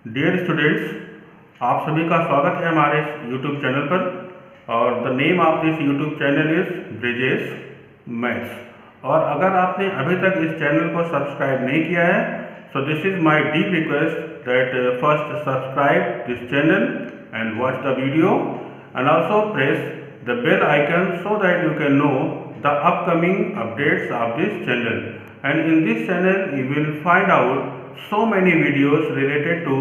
Dear students, आप सभी का स्वागत है हमारे यूट्यूब चैनल पर। और the name of this YouTube channel is Brijesh maths. और अगर आपने अभी तक इस चैनल को सब्सक्राइब नहीं किया है, so this is my deep request that first subscribe this channel and watch the video and also press the bell icon so that you can know the upcoming updates of this channel. And in this channel you will find out so many videos related to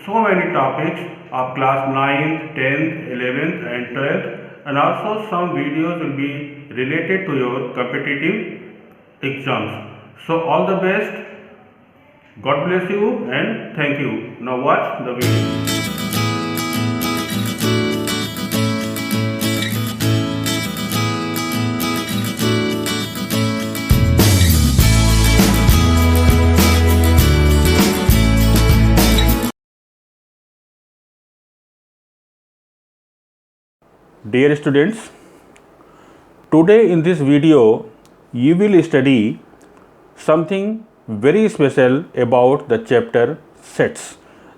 so many topics of class 9th, 10th, 11th and 12th, and also some videos will be related to your competitive exams. So all the best, God bless you and thank you. Now watch the video. Dear students, today in this video you will study something very special about the chapter sets,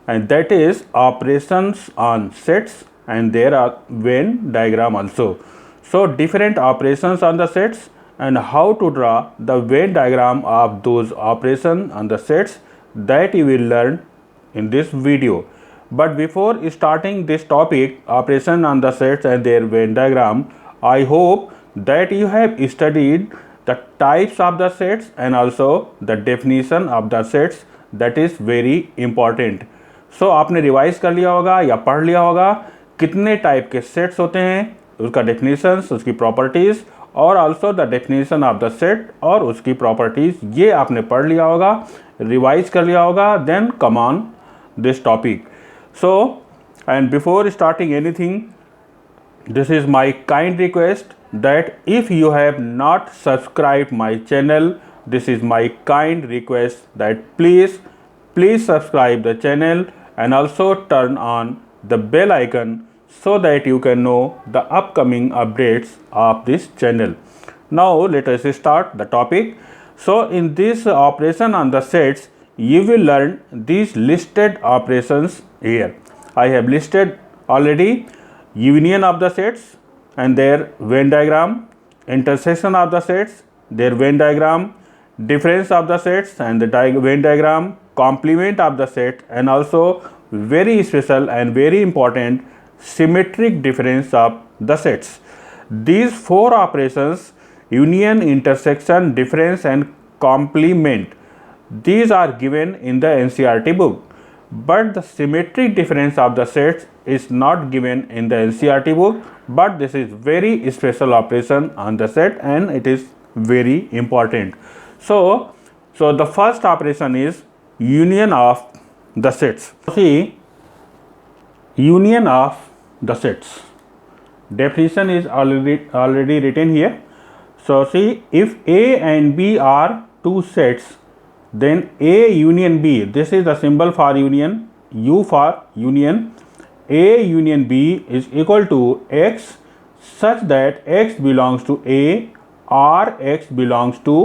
and that is operations on sets, and there are Venn diagram also. So different operations on the sets and how to draw the Venn diagram of those operations on the sets, that you will learn in this video. But before starting this topic, operation on the sets and their Venn diagram, I hope that you have studied the types of the sets and also the definition of the sets. That is very important. So आपने revise कर लिया होगा या पढ़ लिया होगा कितने type के सेट्स होते हैं, उसका डेफिनेशंस, उसकी प्रॉपर्टीज़ और also the definition of the set और उसकी प्रॉपर्टीज़, ये आपने पढ़ लिया होगा, रिवाइज कर लिया होगा. Then come on this topic. So, and before starting anything, this is my kind request that if you have not subscribed my channel, this is my kind request that please subscribe the channel and also turn on the bell icon so that you can know the upcoming updates of this channel. Now let us start the topic. So in this operation on the sets, you will learn these listed operations here. I have listed already union of the sets and their Venn diagram, intersection of the sets, their Venn diagram, difference of the sets and the Venn diagram, complement of the set, and also very special and very important symmetric difference of the sets. These four operations, union, intersection, difference and complement, these are given in the NCERT book, but the symmetric difference of the sets is not given in the NCERT book, but this is very special operation on the set and it is very important. So the first operation is union of the sets. See, union of the sets. Definition is already written here. So see, if A and B are two sets, then A union B, this is the symbol for union, U for union, A union B is equal to X such that X belongs to A or X belongs to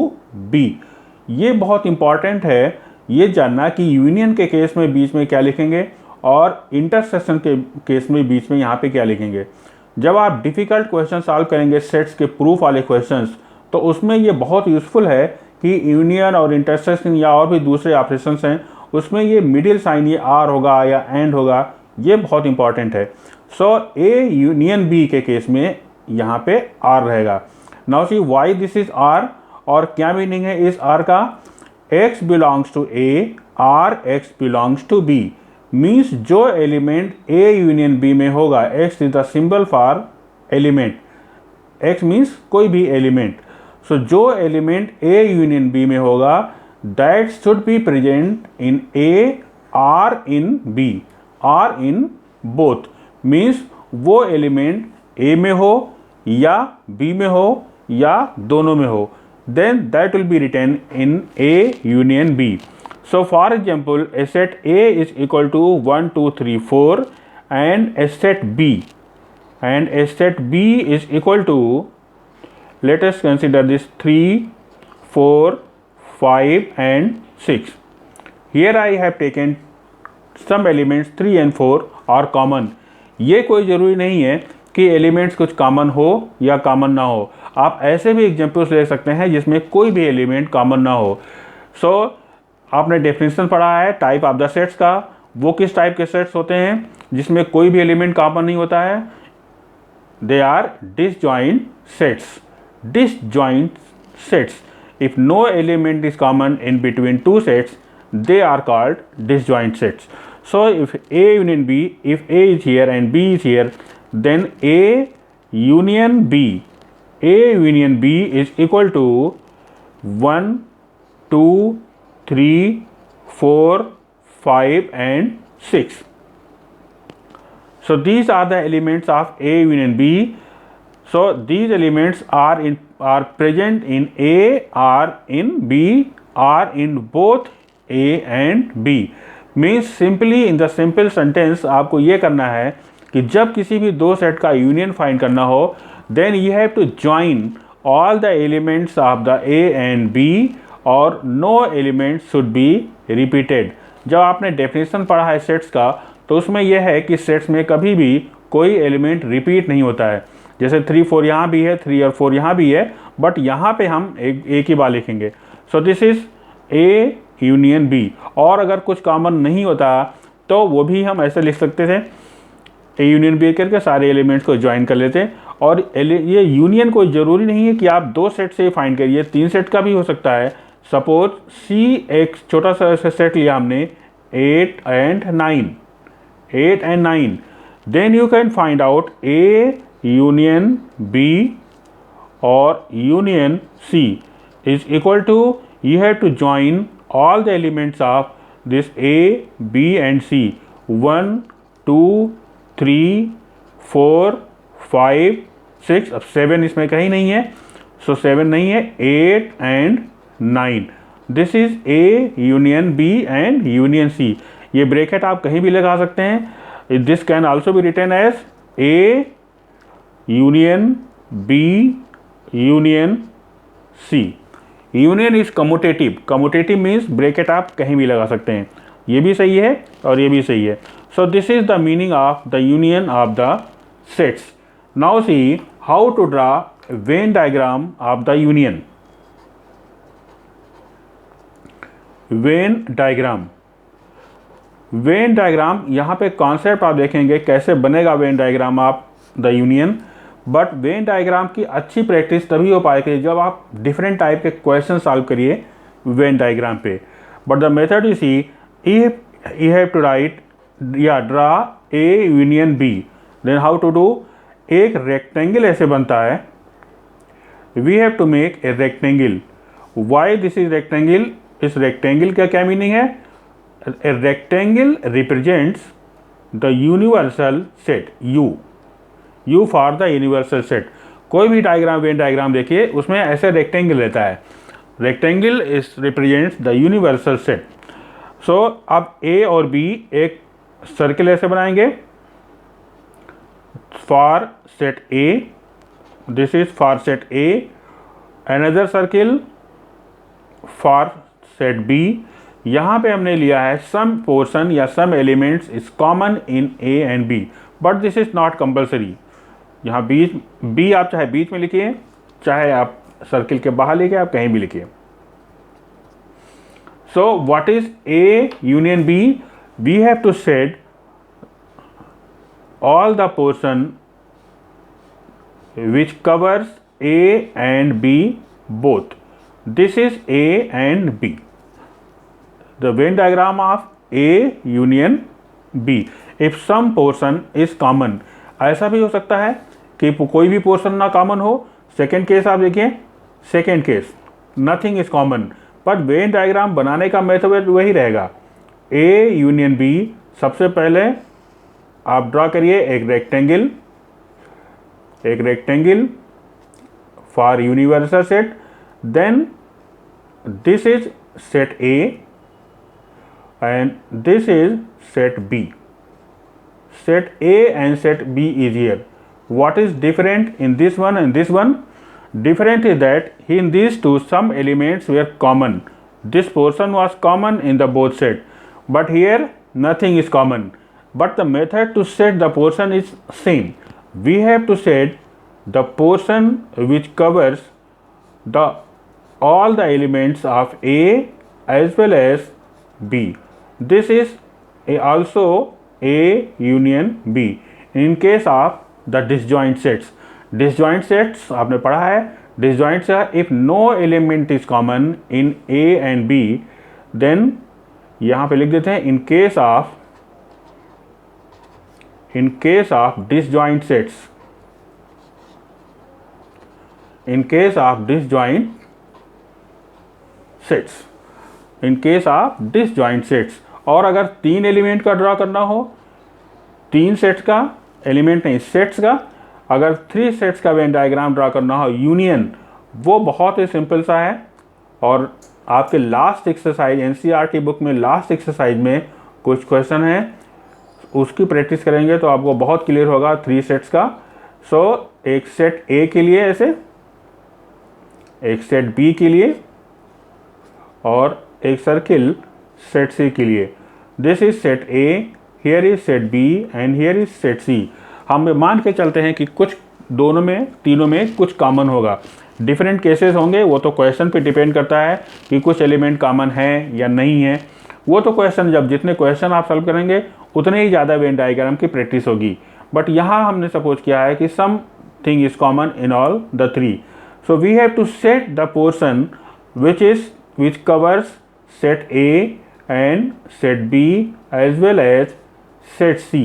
B. ये बहुत important है ये जानना कि union के case में बीच में क्या लिखेंगे और इंटरसेक्शन के केस में बीच में यहाँ पे क्या लिखेंगे. जब आप डिफ़िकल्ट क्वेश्चन सॉल्व करेंगे सेट्स के प्रूफ वाले क्वेश्चंस, तो उसमें ये बहुत यूज़फुल है कि यूनियन और इंटरसेक्शन या और भी दूसरे ऑपरेशंस हैं उसमें ये मिडिल साइन ये आर होगा या एंड होगा, ये बहुत इंपॉर्टेंट है. सो ए यूनियन बी के केस में यहाँ पे आर रहेगा. Now see why this is or, और क्या मीनिंग है इस आर का. X belongs to A or x belongs to B, means जो एलिमेंट ए यूनियन बी में होगा, x is the symbol for element, x means कोई भी एलिमेंट. सो जो एलिमेंट ए यूनियन बी में होगा that should be present in A or in B or in both, means वो element A में हो या बी में हो या दोनों में हो, then that will be written in A union B. So for example, a set A is equal to 1 2 3 4 and a set B, and a set B is equal to, let us consider this 3 4 5 and 6. Here I have taken some elements 3 and 4 are common. ये कोई ज़रूरी नहीं है कि elements कुछ common हो या common ना हो. आप ऐसे भी एग्जाम्पल्स ले सकते हैं जिसमें कोई भी एलिमेंट कॉमन ना हो. सो आपने डेफिनेशन पढ़ा है टाइप ऑफ द सेट्स का. वो किस टाइप के सेट्स होते हैं जिसमें कोई भी एलिमेंट कॉमन नहीं होता है? They are disjoint sets. Disjoint sets. If no element is common in between two sets, they are called disjoint sets. So if A union B, if A is here and B is here, then A union B, A union B is equal to 1, 2, 3, 4, 5 and 6. So these are the elements of A union B. So these elements are present in A or in B or in both A and B. Means simply in the simple sentence आपको ये करना है कि जब किसी भी दो set का यूनियन फाइंड करना हो, then you have to join all the elements of the A and B or no elements should be repeated. जब आपने डेफिनेशन पढ़ा है सेट्स का तो उसमें यह है कि सेट्स में कभी भी कोई एलिमेंट रिपीट नहीं होता है. जैसे 3 4 यहाँ भी है, 3 और 4 यहाँ भी है, बट यहाँ पे हम एक ही बार लिखेंगे. So this is A union B. और अगर कुछ कॉमन नहीं होता तो वो भी हम ऐसे लिख सकते थे, ए यूनियन बी करके सारे एलिमेंट्स को ज्वाइन कर लेते. और ये यूनियन कोई ज़रूरी नहीं है कि आप दो सेट से फाइंड करिए, 3 सेट का भी हो सकता है. सपोज सी एक छोटा सा सेट लिया हमने 8 and 9, then you can find out A union B or union C is equal to, you have to join all the elements of this A, B and C. 1, 2, 3, 4, 5, 6. अब 7 इसमें कहीं नहीं है, so 7 नहीं है. 8 and 9. This is A union B and union C. ये bracket आप कहीं भी लगा सकते हैं. This can also be written as A union B union C. Union is commutative. Commutative means bracket आप कहीं भी लगा सकते हैं. ये भी सही है और ये भी सही है. So this is the meaning of the union of the sets. Now see how to draw Venn diagram of the union. Venn diagram. Venn diagram यहाँ पे कॉन्सेप्ट आप देखेंगे कैसे बनेगा Venn diagram of the union. But Venn diagram की अच्छी practice तभी हो पाएगी जब आप डिफरेंट टाइप के क्वेश्चन सॉल्व करिए वेन डायग्राम पे. But the method you see, you have to write या draw A union B. Then how to do? एक रेक्टेंगल ऐसे बनता है. We have to make a rectangle. Why this is rectangle? इस rectangle का क्या meaning है? A rectangle represents the universal set U for the universal set. कोई भी डायग्राम वेन डायग्राम देखिए उसमें ऐसे रेक्टेंगल रहता है. Rectangle is represents the universal set. So अब A और B एक सर्किल ऐसे बनाएंगे for set A. This is for set A. Another circle for set B. यहाँ पे हमने लिया है सम पोर्शन या some elements is common in A and B, but this is not compulsory. यहाँ बीच B आप चाहे बीच में लिखिए, चाहे आप सर्किल के बाहर लिखिए, आप कहीं भी लिखिए. So what is A union B? We have to set all the portion which covers A and B both. This is A and B. The Venn diagram of A union B. If some portion is common, ऐसा भी हो सकता है कि कोई भी portion ना common हो. सेकेंड केस आप देखिए, second case nothing is common. But Venn diagram बनाने का मेथड वही रहेगा. ए यूनियन बी. सबसे पहले आप ड्रॉ करिए एक rectangle for universal set. Then this is set A and this is set B. Set A and set B is here. What is different in this one and this one? Different is that in these two some elements were common. This portion was common in the both set, but here nothing is common, but the method to set the portion is same. We have to set the portion which covers all the elements of A as well as B. This is also A union B in case of the disjoint sets. Disjoint sets आपने पढ़ा है. Disjoint से if no element is common in A and B, then यहाँ पे लिख देते हैं in case of disjoint sets. In case of disjoint sets, और अगर 3 एलिमेंट का ड्रा करना हो, 3 सेट्स का, एलिमेंट नहीं सेट्स का, अगर 3 सेट्स का वेन डायग्राम ड्रा करना हो यूनियन, वो बहुत ही सिंपल सा है. और आपके लास्ट एक्सरसाइज एनसीईआरटी बुक में लास्ट एक्सरसाइज में कुछ क्वेश्चन है, उसकी प्रैक्टिस करेंगे तो आपको बहुत क्लियर होगा 3 सेट्स का. सो एक सेट ए के लिए ऐसे, एक सेट बी के लिए और एक सर्किल सेट सी के लिए. This is set A, here is set B and here is set C. हम मान के चलते हैं कि कुछ दोनों में, तीनों में कुछ कॉमन होगा. डिफरेंट केसेस होंगे, वो तो क्वेश्चन पे डिपेंड करता है कि कुछ एलिमेंट कॉमन है या नहीं है. वो तो क्वेश्चन, जब जितने क्वेश्चन आप सॉल्व करेंगे उतने ही ज़्यादा वेन डायग्राम की प्रैक्टिस होगी. बट यहाँ हमने सपोज किया है कि something is common in all the 3. So we have to set the portion which covers set A and set B as well as set C.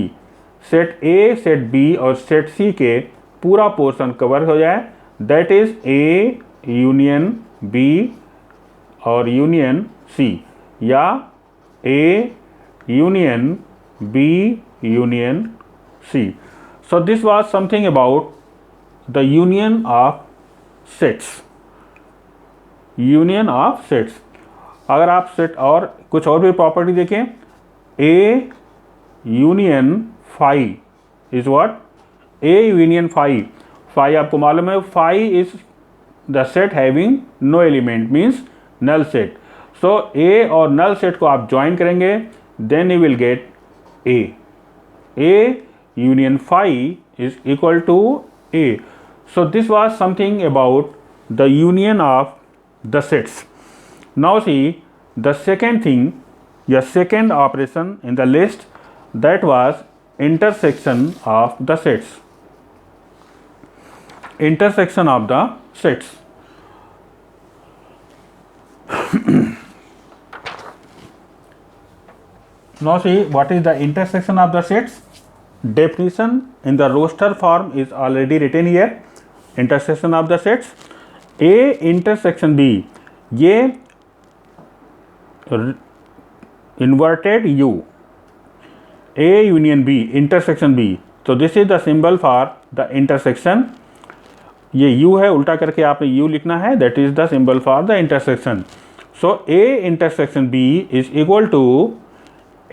set A, set B और set C के पूरा portion cover हो जाए, that is A union B और union C, या A union B union C. So this was something about the union of sets. Union of sets. अगर आप सेट और कुछ और भी प्रॉपर्टी देखें, A union phi is what, A union phi. Phi आपको मालूम है, phi is the set having no element, means null set. So A और नल सेट को आप ज्वाइन करेंगे, then you will get A. A union phi is equal to A. So this was something about the union of the sets. Now see the second thing, your second operation in the list, that was intersection of the sets. Intersection of the sets. Now see what is the intersection of the sets. Definition in the roster form is already written here. Intersection of the sets. A intersection B, ये inverted U, A union B, intersection B. So this is the symbol for the intersection. ये U है, उल्टा करके आपने U लिखना है, that is the symbol for the intersection. So A intersection B is equal to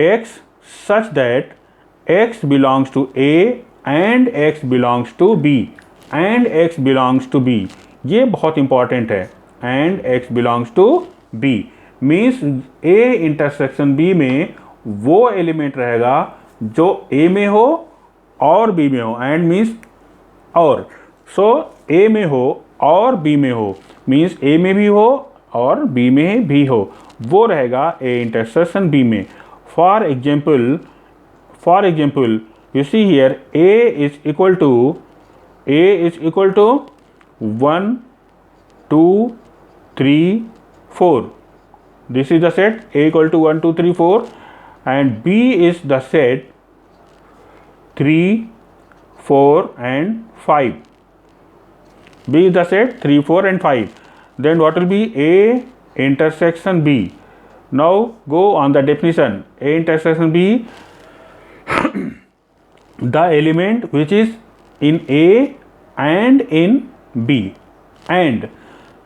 X such that X belongs to A and X belongs to B and X belongs to B. ये बहुत important है. And x belongs to B means A intersection B में वो element रहेगा जो ए में हो और बी में हो. एंड मीन्स और, सो ए में हो और बी में हो, मीन्स ए में भी हो और बी में भी हो, वो रहेगा ए इंटरसेक्शन बी में. For example you see here A is equal to 1 2 3 4. This is the set A equal to 1 2 3 4 and B is the set 3 4 and 5. B is the set 3 4 and 5. Then what will be A intersection B? Now go on the definition. A intersection B, the element which is in A and in B, and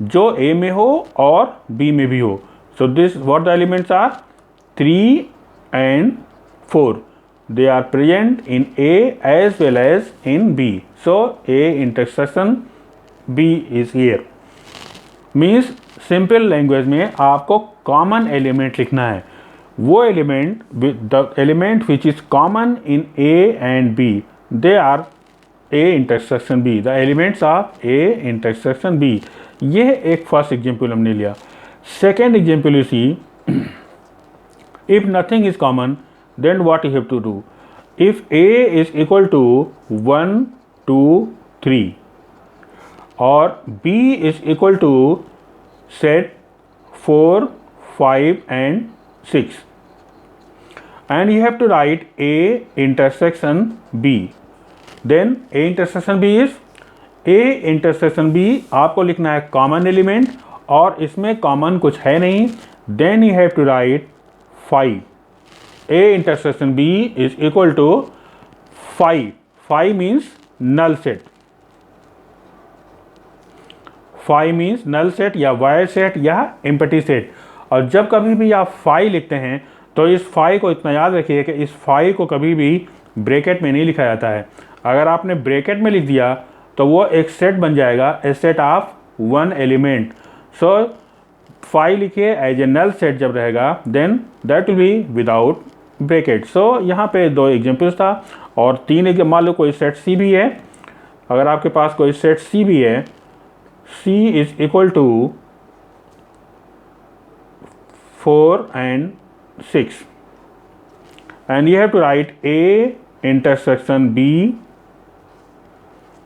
जो A में हो और B में भी हो. So this what the elements are 3 and 4. They are present in A as well as in B. So A intersection B is here. Means simple language में आपको common element लिखना है. वो element, the element which is common in A and B, they are A intersection B, the elements of A intersection B. ये एक first example हमने लिया। Second example you see, if nothing is common then what you have to do, if A is equal to 1 2 3 और b is equal to set 4 5 and 6, and you have to write a intersection b, then a intersection b is, a intersection b आपको लिखना है common element और इसमें common कुछ है नहीं, then you have to write 5, a intersection b is equal to 5, 5 means null set, 5 means null set या void set या एम्प्टी सेट। और जब कभी भी आप 5 लिखते हैं तो इस 5 को इतना याद रखिए कि इस 5 को कभी भी ब्रैकेट में नहीं लिखा जाता है। अगर आपने ब्रैकेट में लिख दिया तो वो एक सेट बन जाएगा, A set of 1 element. So 5 लिखिए एज ए नल सेट जब रहेगा then that will be without bracket. So यहाँ पे 2 एग्जाम्पल्स था और 3 मान लो कोई सेट सी भी है, अगर आपके पास कोई सेट सी भी है, C is equal to 4 and 6 and you have to write A intersection B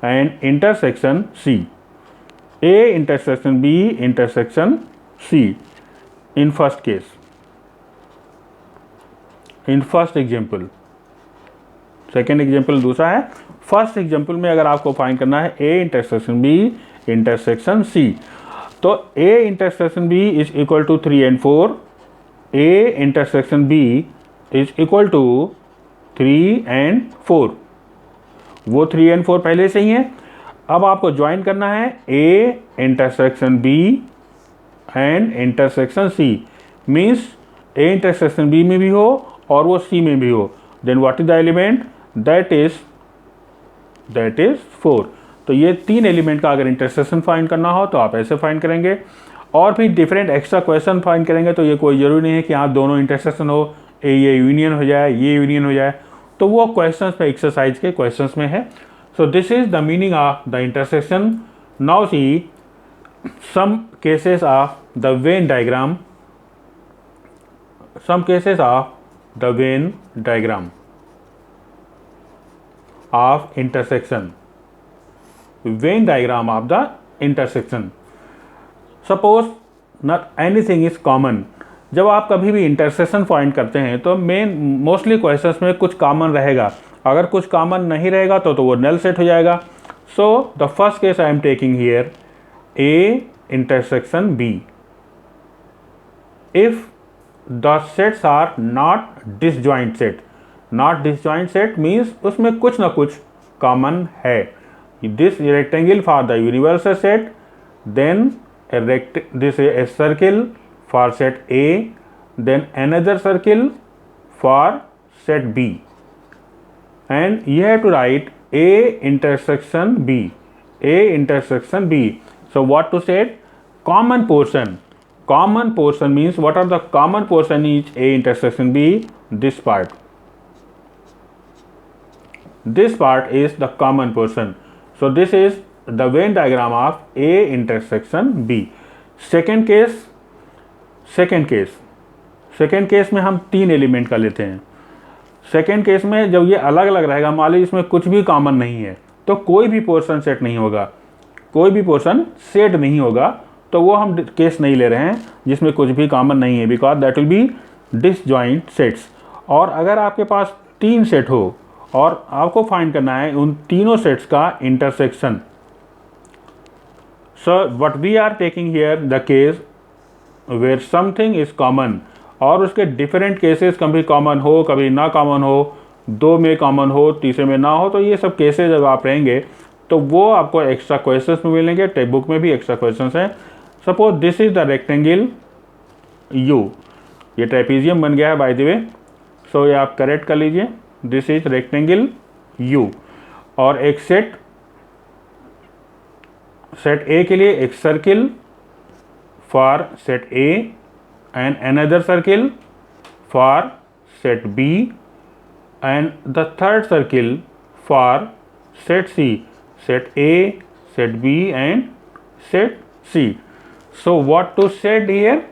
and intersection C, A intersection B intersection C in first case, in first example। Second example दूसरा है। First example में अगर आपको find करना है A intersection B intersection C, तो A intersection B is equal to 3 and 4, A intersection B is equal to 3 and 4, वो 3 and 4 पहले से ही है। अब आपको ज्वाइन करना है A intersection B and intersection C, means A intersection B में भी हो और वो C में भी हो, then what is the element, that is 4। तो ये 3 एलिमेंट का अगर इंटरसेक्शन फाइंड करना हो तो आप ऐसे फाइंड करेंगे। और भी डिफरेंट एक्स्ट्रा क्वेश्चन फाइंड करेंगे तो ये कोई ज़रूरी नहीं है कि यहाँ दोनों इंटरसेक्शन हो, ये यूनियन हो जाए, ये यूनियन हो जाए, तो वो क्वेश्चंस में एक्सरसाइज के क्वेश्चंस में है। So this is the meaning of the intersection. Now see some cases of the Venn diagram, some cases of the Venn diagram of intersection, Venn diagram of the intersection। Suppose not anything is common, जब आप कभी भी intersection find करते हैं तो mostly questions में कुछ common रहेगा, अगर कुछ कॉमन नहीं रहेगा तो वो नल सेट हो जाएगा। So the first case I am taking here A intersection B, if the sets are not disjoint set, not disjoint set means उसमें कुछ ना कुछ कॉमन है। This rectangle for the universal set, then this is a circle for set A, then another circle for set B, and you have to write A intersection B, A intersection B। So what to say? Common portion. Common portion means what are the common portion is A intersection B? This part. This part is the common portion. So this is the Venn diagram of A intersection B. Second case. Second case में हम 3 element का लेते हैं। Second case में जब ये अलग अलग रहेगा, मान लीजिए इसमें कुछ भी कॉमन नहीं है तो कोई भी पोर्शन सेट नहीं होगा, कोई भी पोर्शन सेट नहीं होगा, तो वो हम केस नहीं ले रहे हैं जिसमें कुछ भी कॉमन नहीं है, because that will B disjoint sets. और अगर आपके पास 3 सेट हो और आपको फाइंड करना है उन तीनों सेट्स का intersection, so what we are taking here the case where something is common, और उसके डिफरेंट केसेस कभी कॉमन हो कभी ना कॉमन हो, 2 में कॉमन हो तीसरे में ना हो, तो ये सब केसेस जब आप रहेंगे तो वो आपको एक्स्ट्रा क्वेश्चंस में मिलेंगे। टेक्स्ट बुक में भी एक्स्ट्रा क्वेश्चंस हैं। Suppose this is the rectangle you, ये ट्रेपीजियम बन गया है बाय द वे, सो ये आप करेक्ट कर लीजिए, दिस इज रेक्टेंगल यू। और एक सेट ए के लिए एक circle for set A and another circle for set B, and the third circle for set C, set A, set B and set C. So what to set here?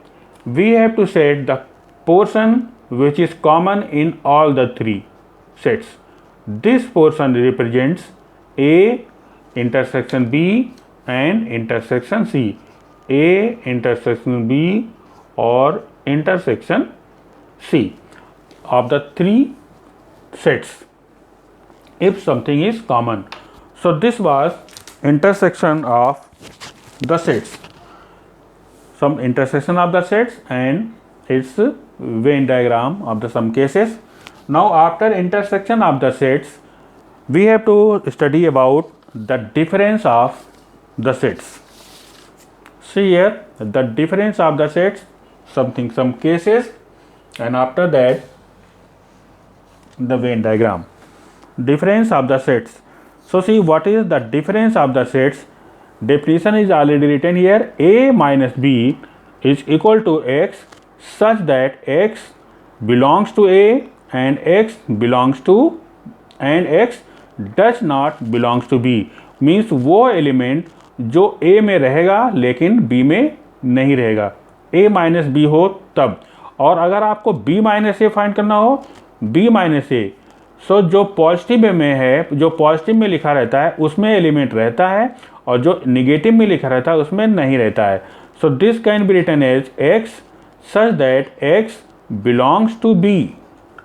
We have to set the portion which is common in all the three sets. This portion represents A intersection B and intersection C, A intersection B or intersection C of the three sets if something is common. So this was intersection of the sets, some intersection of the sets and its Venn diagram of the some cases. Now after intersection of the sets, we have to study about the difference of the sets. See here the difference of the sets, some cases, and after that the Venn diagram. Difference of the sets. So see what is the difference of the sets. Definition is already written here. A minus B is equal to X such that X belongs to A and X belongs to and X does not belongs to B. Means वो element जो A में रहेगा लेकिन B में नहीं रहेगा, A minus B हो तब. और अगर आपको B माइनस ए फाइंड करना हो, B माइनस ए, सो जो पॉजिटिव में है, जो पॉजिटिव में लिखा रहता है उसमें एलिमेंट रहता है और जो निगेटिव में लिखा रहता है उसमें नहीं रहता है. So this can be written as X such that X belongs to B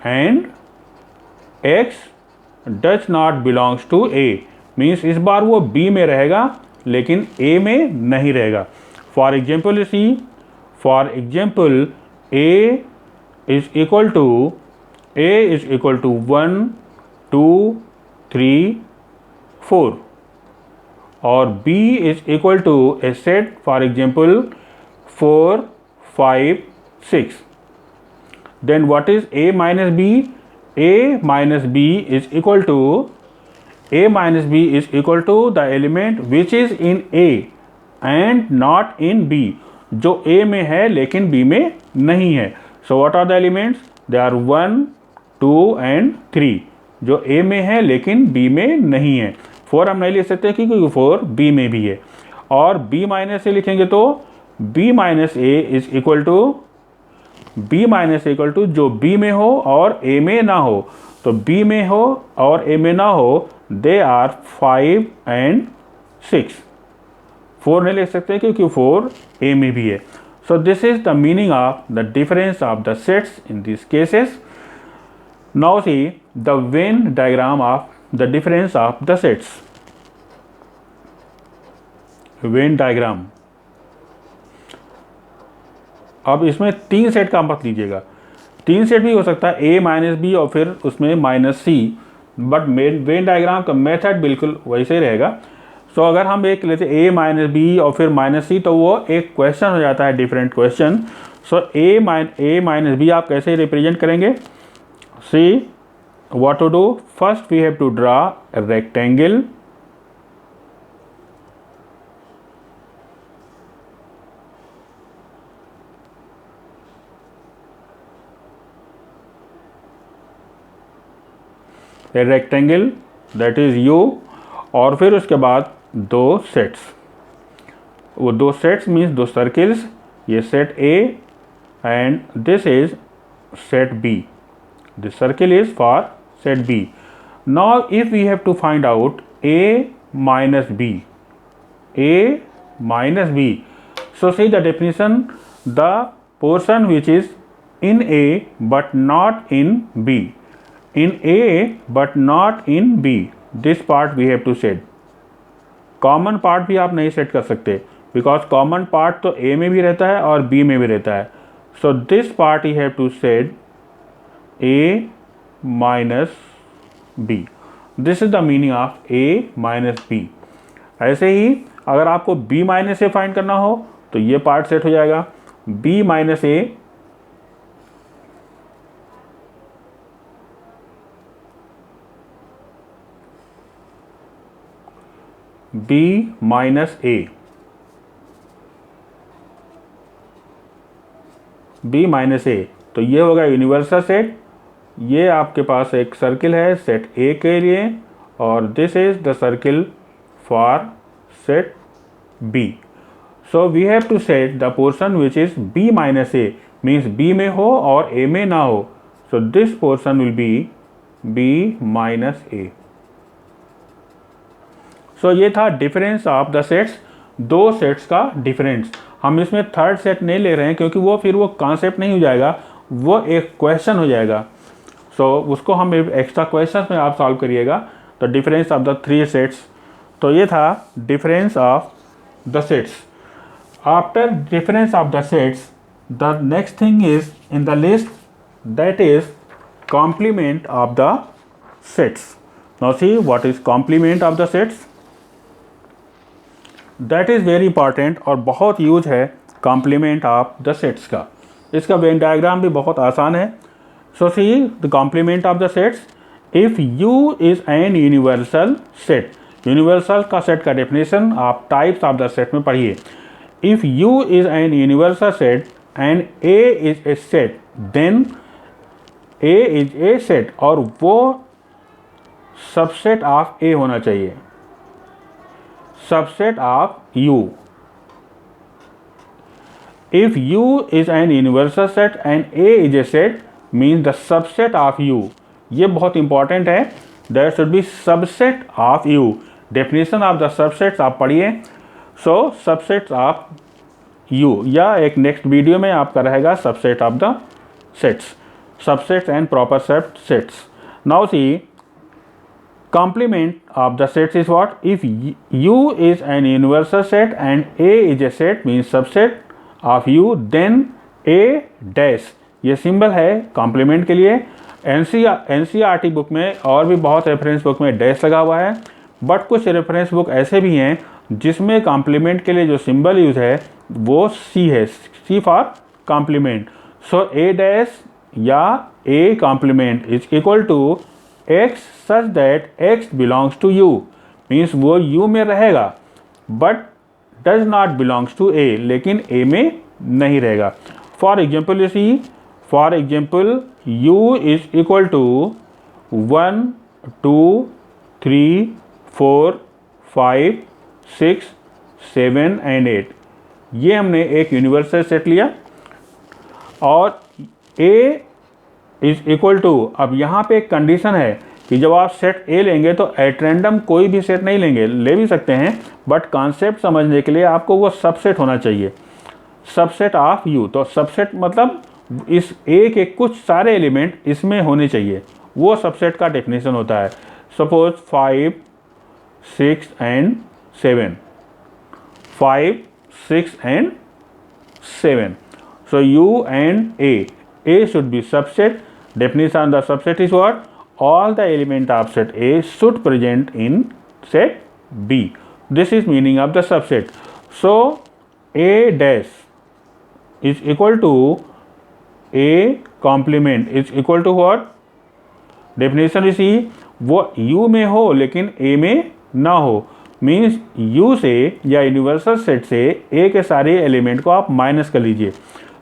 and X does not belongs to A. Means इस बार वो B में रहेगा लेकिन A में नहीं रहेगा. For example see, for example A is equal to 1, 2, 3, 4 और B is equal to a set for example 4, 5, 6. Then what is A minus B? A minus B is equal to the element which is in A and not in B. जो A में है लेकिन B में नहीं है. So what are the elements? They are 1, 2 and 3. जो A में है लेकिन B में नहीं है. 4 हम नहीं लिख सकते क्योंकि 4 B में भी है. और B माइनस ए लिखेंगे तो B minus A is equal to जो B में हो और A में ना हो. तो B में हो और A में ना हो, दे आर 5 and 6. 4 नहीं लिख सकते क्योंकि 4 A में भी है. So this is the meaning of the difference of the sets in these cases. Now see the Venn diagram of the difference of the sets. Venn diagram. अब इसमें 3 set का मत लीजिएगा, 3 सेट भी हो सकता है A माइनस बी और फिर उसमें minus C, but Venn diagram का मेथड बिल्कुल वैसे ही रहेगा. सो अगर हम एक लेते A माइनस बी और फिर माइनस सी तो वो एक क्वेश्चन हो जाता है, different question. So A minus B आप कैसे रिप्रेजेंट करेंगे? See what to do. First we have to draw a rectangle. A rectangle that is U और फिर उसके बाद 2 सेट्स. वो 2 सेट्स मीन्स 2 सर्किल्स. ये set A and this is set B. This circle is for set B. Now if we have to find out A minus B. So see the definition, the portion which is in A but not in B. In A but not in B. This part we have to set. Common part भी आप नहीं set कर सकते because common part तो A में भी रहता है और B में भी रहता है. So this part you have to set A minus B. This is the meaning of A minus B. ऐसे ही अगर आपको B माइनस A फाइंड करना हो तो ये पार्ट सेट हो जाएगा B minus A B minus A. B minus A. तो ये होगा यूनिवर्सल सेट। ये आपके पास एक सर्किल है सेट ए के लिए और this is the circle for set B. So we have to set the portion which is b minus A, means b में हो और a में ना हो। So this portion will be b minus A. So ये था difference of the sets, दो sets का डिफरेंस। हम इसमें थर्ड सेट नहीं ले रहे हैं क्योंकि वो कॉन्सेप्ट नहीं हो जाएगा, वो एक क्वेश्चन हो जाएगा। सो उसको हम एक्स्ट्रा क्वेश्चन में आप सॉल्व करिएगा। तो difference of the three sets, तो ये था difference of the sets. After difference of the sets, the next thing is in the list, that is complement of the sets. Now see what is complement of the sets. That is very important और बहुत use है complement of the sets का। इसका Venn diagram भी बहुत आसान है। So see the complement of the sets, if U is an universal set. Universal का सेट का डेफिनेशन आप टाइप्स ऑफ द सेट में पढ़िए। If U is an universal set and A is a set, then A is a set, और वो subset of ए होना चाहिए, subset of U. If U is an universal set and A is a set, means the subset of U. ये बहुत important है। There should be subset of U. Definition of the subsets आप पढ़िए। So subsets of U, या एक next video में आपका रहेगा subset of the sets, subsets and proper subsets. Now see, complement of the sets is what? If U is an universal set and A is a set, means subset of U, then A dash, ये symbol है complement के लिए। NCERT book में और भी बहुत reference book में dash लगा हुआ है, बट कुछ रेफरेंस बुक ऐसे भी हैं जिसमें कॉम्प्लीमेंट के लिए जो सिंबल यूज है वो C है, C for complement. So A dash या A complement is equal to x such that x belongs to U, means वो U में रहेगा but does not belongs to A, लेकिन A में नहीं रहेगा। For example you see, for example U is equal to 1 2 3 4 5 6 7 and 8। ये हमने एक यूनिवर्सल सेट लिया और A इज इक्वल टू, अब यहाँ पे एक कंडीशन है कि जब आप सेट ए लेंगे तो एट रैंडम कोई भी सेट नहीं लेंगे, ले भी सकते हैं, बट कॉन्सेप्ट समझने के लिए आपको वो सबसेट होना चाहिए, सबसेट ऑफ यू। तो सबसेट मतलब इस ए के कुछ सारे एलिमेंट इसमें होने चाहिए, वो सबसेट का डेफिनेशन होता है। Suppose 5 6 and 7, 5 6 and 7, so you and A should be subset. Definition of the subset is what? All the element of set A should present in set B. This is meaning of the subset. So A dash is equal to A complement is equal to what? Definition is वो U में हो लेकिन A में ना हो, means U से या universal set से A के सारे एलिमेंट को आप माइनस कर लीजिए।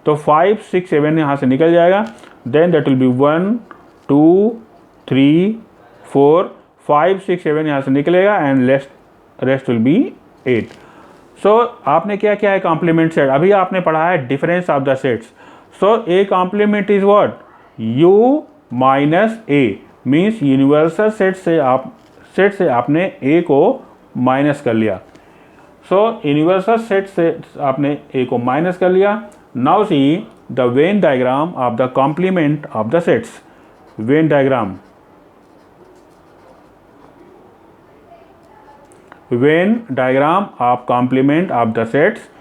तो 5 6 7 यहाँ से निकल जाएगा, देन दैट विल बी 1 2 3 4 5 6 7 यहाँ से निकलेगा एंड रेस्ट विल बी 8। सो आपने क्या किया है कॉम्प्लीमेंट सेट, अभी आपने पढ़ा है difference of the sets. So A complement is what? U minus A, means universal set से आपने A को माइनस कर लिया। सो यूनिवर्सल सेट से आपने A को माइनस कर लिया। Now see the Venn diagram of the complement of the sets. Venn diagram. Venn diagram of complement of the sets.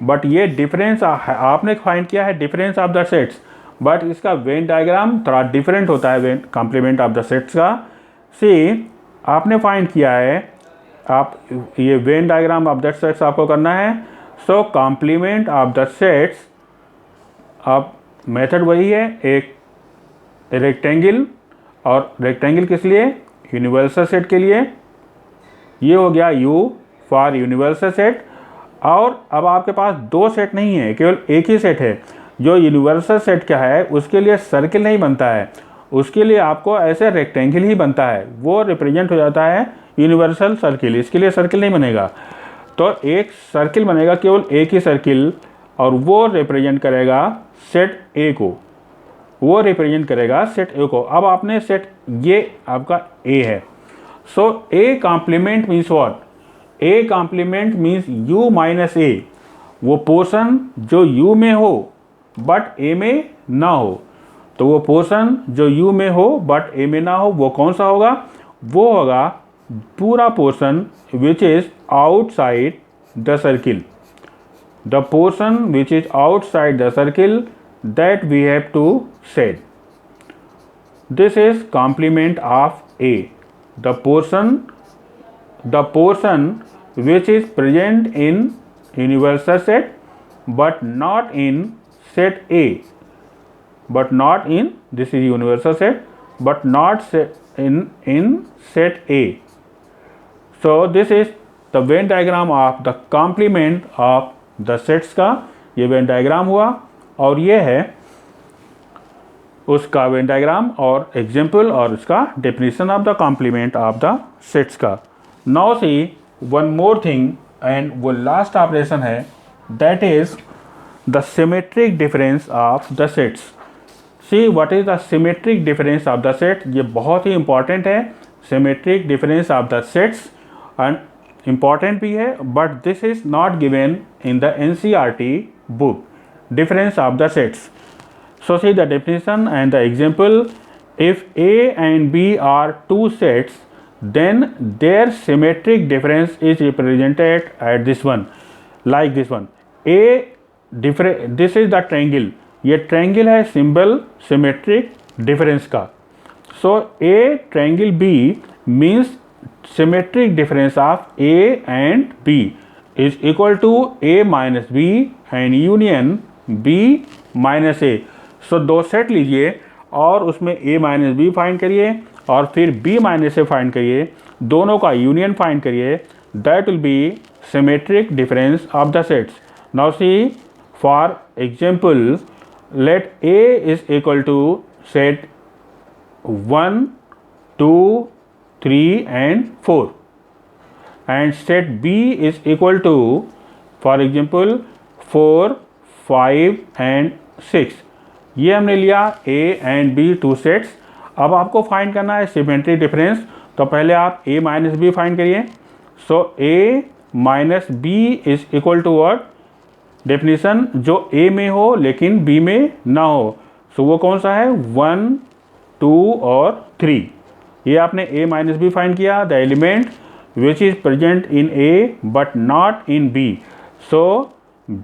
But ये डिफरेंस आपने फाइंड किया है difference of the sets, but इसका वेन डायग्राम थोड़ा different होता है when complement of the sets का। See आपने फाइंड किया है, आप ये Venn diagram of the sets आपको करना है। So complement of the sets, अब मेथड वही है, एक रेक्टेंगल, और रेक्टेंगल किस लिए? यूनिवर्सल सेट के लिए। ये हो गया U फॉर यूनिवर्सल सेट। और अब आपके पास दो सेट नहीं है, केवल एक ही सेट है। जो यूनिवर्सल सेट क्या है उसके लिए सर्किल नहीं बनता है, उसके लिए आपको ऐसे रेक्टेंगल ही बनता है, वो रिप्रेजेंट हो जाता है यूनिवर्सल सर्किल, इसके लिए सर्किल नहीं बनेगा। तो एक सर्किल बनेगा, केवल एक ही सर्किल, और वो रिप्रेजेंट करेगा सेट ए को, वो रिप्रेजेंट करेगा सेट ए को। अब आपने सेट, ये आपका ए है, so A complement means what, A complement means U minus A, वो पोर्शन जो यू में हो बट ए में ना हो, तो वो पोर्शन जो यू में हो बट ए में ना हो वो कौन सा होगा, वो होगा पूरा portion which is outside the circle, the portion which is outside the circle that we have to set. This is complement of A, the portion which is present in universal set but not in set A, but not in, this is universal set but not set in set A. So this is the Venn diagram of the complement of the sets का ये Venn diagram हुआ, और ये है उसका Venn diagram और example और उसका definition of the complement of the sets का। Now see one more thing, and वो लास्ट ऑपरेशन है, that is the symmetric difference of the sets. See what is the symmetric difference of the set, ये बहुत ही important है, symmetric difference of the sets, and important भी है, but this is not given in the NCERT book, difference of the sets. So see the definition and the example. If A and B are two sets, then their symmetric difference is represented at this one, like this one. This is the triangle, ये triangle है symbol symmetric difference का. So A triangle B means symmetric difference of A and B is equal to A minus B and union B minus A. So दो set लीजिए और उसमें A minus B find करिए और फिर B minus ए find करिए, दोनों का यूनियन फाइंड करिए, that will be symmetric difference of the sets. Now see for example, let A is equal to set 1 2 3 and 4 and set B is equal to, for example, 4 5 and 6। ये हमने लिया A and B two sets. अब आपको find करना है symmetric difference, तो पहले आप A माइनस बी फाइंड करिए। So A minus B is equal to what, definition जो A में हो लेकिन B में ना हो, सो वो कौन सा है, 1 2 और 3। ये आपने A माइनस बी फाइंड किया, the element which is present in A but not in B। So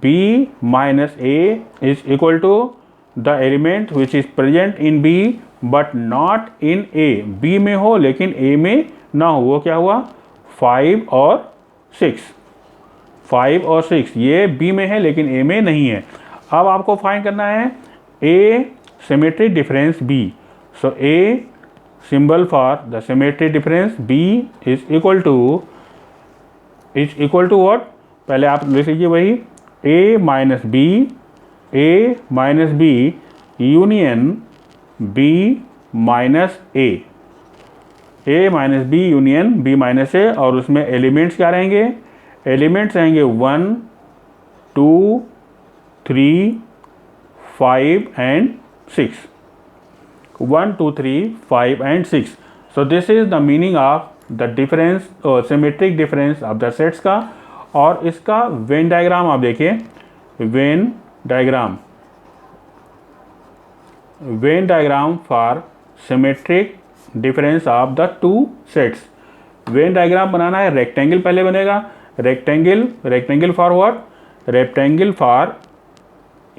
B minus A is equal to the element which is present in B but not in A, B में हो लेकिन A में ना हो, वो क्या हुआ, 5 और 6, 5 और 6, ये B में है लेकिन A में नहीं है। अब आपको फाइंड करना है A symmetric difference B। So A symbol for the symmetric difference B is equal to what, पहले आप लिख लीजिए वही A minus B union B minus A, A minus B union B minus A, और उसमें elements क्या रहेंगे, elements रहेंगे 1 2 3 5 and 6, 1 2 3 5 and 6। So this is the meaning of the difference और symmetric difference of the sets का। और इसका Venn diagram आप देखिए, Venn diagram for symmetric difference of the two sets. Venn diagram बनाना है, रेक्टेंगल पहले बनेगा, rectangle for what, rectangle for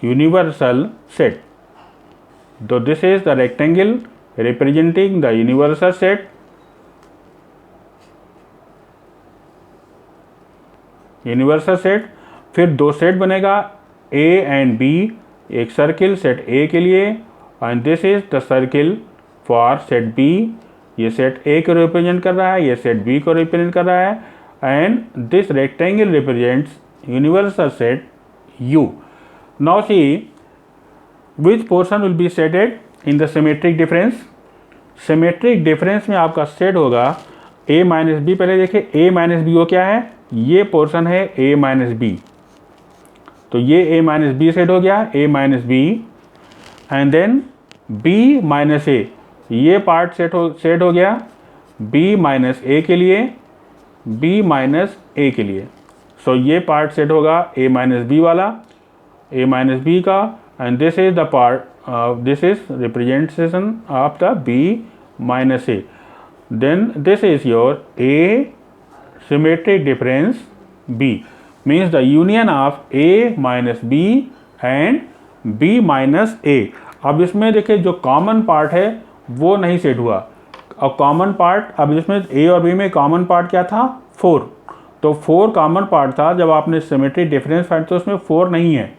universal set. तो this is the rectangle representing the universal set. Universal set, फिर दो set बनेगा A एंड B, एक circle set A के लिए, and this is the circle for set B। ये set A को represent कर रहा है, ये सेट B को रिप्रेजेंट कर रहा है, and this rectangle represents universal set U। Now see which portion will B settled in the symmetric difference? Symmetric difference में आपका सेट होगा a माइनस बी। पहले देखिए a माइनस बी वो क्या है, ये पोर्शन है a माइनस बी, तो ये a माइनस बी सेट हो गया, a minus B, and then b minus A, ये पार्ट सेट हो गया b माइनस ए के लिए, b माइनस ए के लिए। सो ये पार्ट सेट होगा a माइनस बी वाला, a माइनस बी का, and this is the part, this is representation of the b minus a. Then this is your a symmetric difference b, means the union of a minus b and b minus a. अब इसमें देखिए जो common part है वो नहीं set हुआ, और common part अब इसमें a और b में कॉमन पार्ट क्या था, 4, तो 4 कॉमन पार्ट था। जब आपने सिमेट्रिक डिफरेंस फाइंड तो उसमें 4 नहीं है,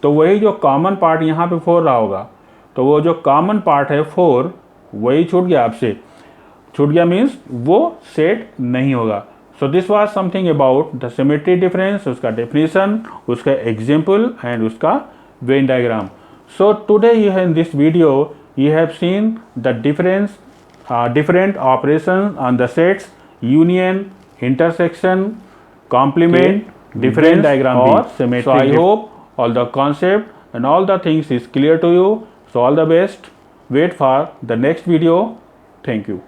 तो वही जो कॉमन पार्ट यहाँ पे 4 रहा होगा, तो वो जो कॉमन पार्ट है 4 वही छूट गया, आपसे छूट गया, मीन्स वो सेट नहीं होगा। सो this was something about the symmetry difference, उसका डेफिनेशन, उसका एग्जाम्पल एंड उसका Venn diagram. So today you have in this video you have seen the difference, different operations on the sets, union, intersection, complement, different diagram or symmetry. So I hope all the concept and all the things is clear to you. So all the best. Wait for the next video. Thank you.